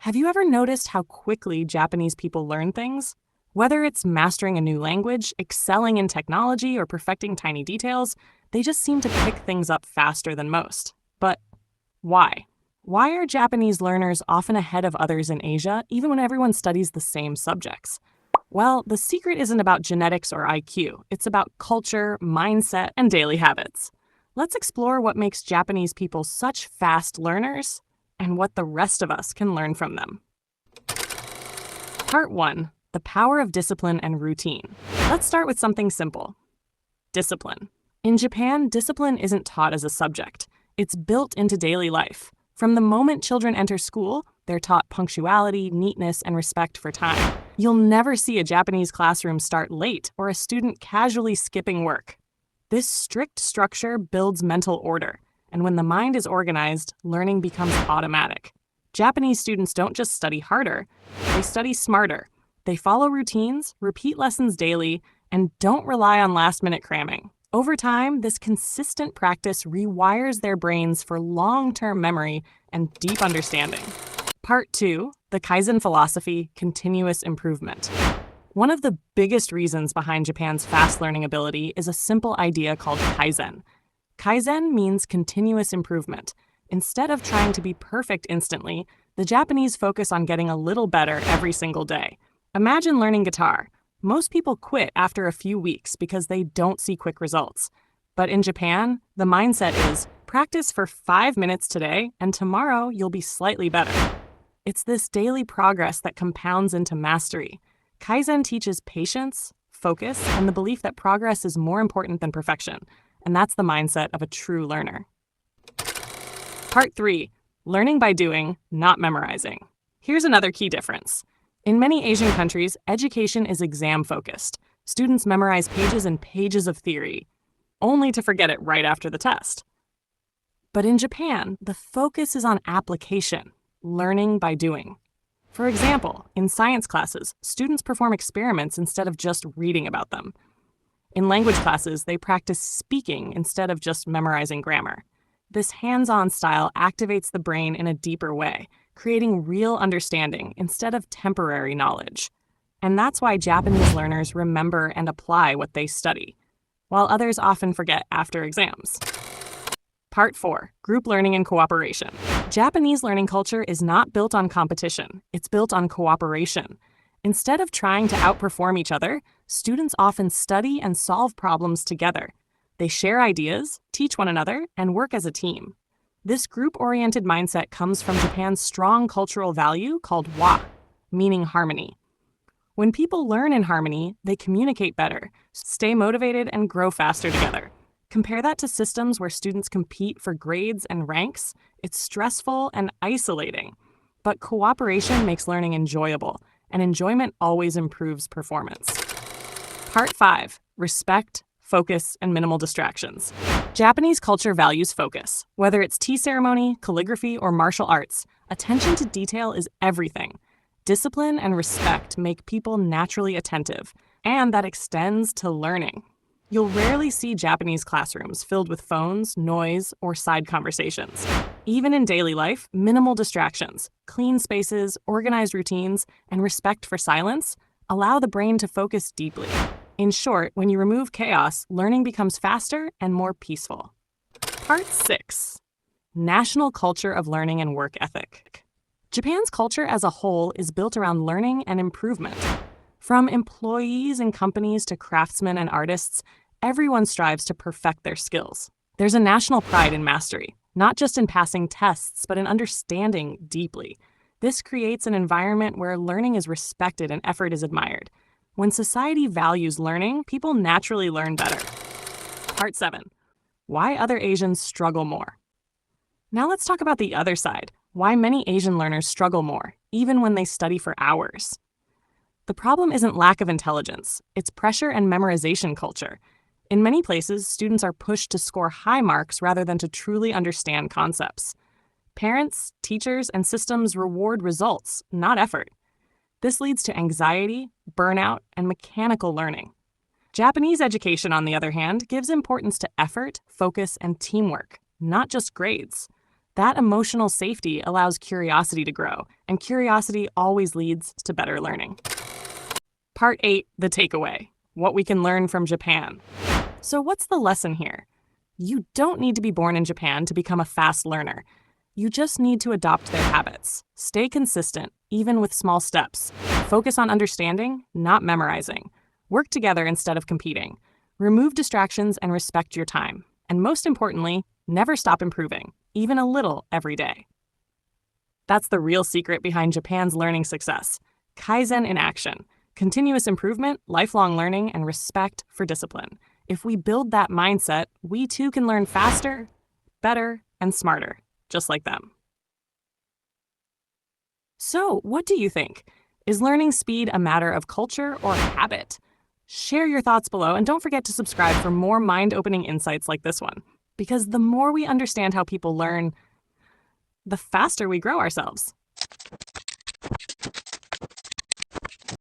Have you ever noticed how quickly Japanese people learn things? Whether it's mastering a new language, excelling in technology, or perfecting tiny details, they just seem to pick things up faster than most. But why? Why are Japanese learners often ahead of others in Asia, even when everyone studies the same subjects? Well, the secret isn't about genetics or IQ. It's about culture, mindset, and daily habits. Let's explore what makes Japanese people such fast learners and what the rest of us can learn from them. Part 1. The power of discipline and routine. Let's start with something simple. Discipline. In Japan, discipline isn't taught as a subject. It's built into daily life. From the moment children enter school, they're taught punctuality, neatness, and respect for time. You'll never see a Japanese classroom start late or a student casually skipping work. This strict structure builds mental order, and when the mind is organized, learning becomes automatic. Japanese students don't just study harder, they study smarter. They follow routines, repeat lessons daily, and don't rely on last-minute cramming. Over time, this consistent practice rewires their brains for long-term memory and deep understanding. Part 2, the Kaizen philosophy, continuous improvement. One of the biggest reasons behind Japan's fast learning ability is a simple idea called Kaizen. Kaizen means continuous improvement. Instead of trying to be perfect instantly, the Japanese focus on getting a little better every single day. Imagine learning guitar. Most people quit after a few weeks because they don't see quick results. But in Japan, the mindset is practice for 5 minutes today, and tomorrow you'll be slightly better. It's this daily progress that compounds into mastery. Kaizen teaches patience, focus, and the belief that progress is more important than perfection. And that's the mindset of a true learner. Part 3. Learning by doing, not memorizing. Here's another key difference. In many Asian countries, education is exam-focused. Students memorize pages and pages of theory, only to forget it right after the test. But in Japan, the focus is on application, learning by doing. For example, in science classes, students perform experiments instead of just reading about them. In language classes, they practice speaking instead of just memorizing grammar. This hands-on style activates the brain in a deeper way, creating real understanding instead of temporary knowledge. And that's why Japanese learners remember and apply what they study, while others often forget after exams. Part 4. Group learning and cooperation. Japanese learning culture is not built on competition, it's built on cooperation. Instead of trying to outperform each other, students often study and solve problems together. They share ideas, teach one another, and work as a team. This group-oriented mindset comes from Japan's strong cultural value called wa, meaning harmony. When people learn in harmony, they communicate better, stay motivated, and grow faster together. Compare that to systems where students compete for grades and ranks. It's stressful and isolating. But cooperation makes learning enjoyable, and enjoyment always improves performance. Part 5. Respect, focus, and minimal distractions. Japanese culture values focus. Whether it's tea ceremony, calligraphy, or martial arts, attention to detail is everything. Discipline and respect make people naturally attentive, and that extends to learning. You'll rarely see Japanese classrooms filled with phones, noise, or side conversations. Even in daily life, minimal distractions, clean spaces, organized routines, and respect for silence allow the brain to focus deeply. In short, when you remove chaos, learning becomes faster and more peaceful. Part 6. National culture of learning and work ethic. Japan's culture as a whole is built around learning and improvement. From employees in companies to craftsmen and artists, everyone strives to perfect their skills. There's a national pride in mastery, not just in passing tests, but in understanding deeply. This creates an environment where learning is respected and effort is admired. When society values learning, people naturally learn better. Part 7. Why other Asians struggle more. Now let's talk about the other side, why many Asian learners struggle more, even when they study for hours. The problem isn't lack of intelligence, it's pressure and memorization culture. In many places, students are pushed to score high marks rather than to truly understand concepts. Parents, teachers, and systems reward results, not effort. This leads to anxiety, burnout, and mechanical learning. Japanese education, on the other hand, gives importance to effort, focus, and teamwork, not just grades. That emotional safety allows curiosity to grow, and curiosity always leads to better learning. Part 8, the takeaway, what we can learn from Japan. So what's the lesson here? You don't need to be born in Japan to become a fast learner. You just need to adopt their habits. Stay consistent, even with small steps. Focus on understanding, not memorizing. Work together instead of competing. Remove distractions and respect your time. And most importantly, never stop improving, even a little every day. That's the real secret behind Japan's learning success. Kaizen in action. Continuous improvement, lifelong learning, and respect for discipline. If we build that mindset, we too can learn faster, better, and smarter, just like them. So, what do you think? Is learning speed a matter of culture or habit? Share your thoughts below, and don't forget to subscribe for more mind-opening insights like this one. Because the more we understand how people learn, the faster we grow ourselves.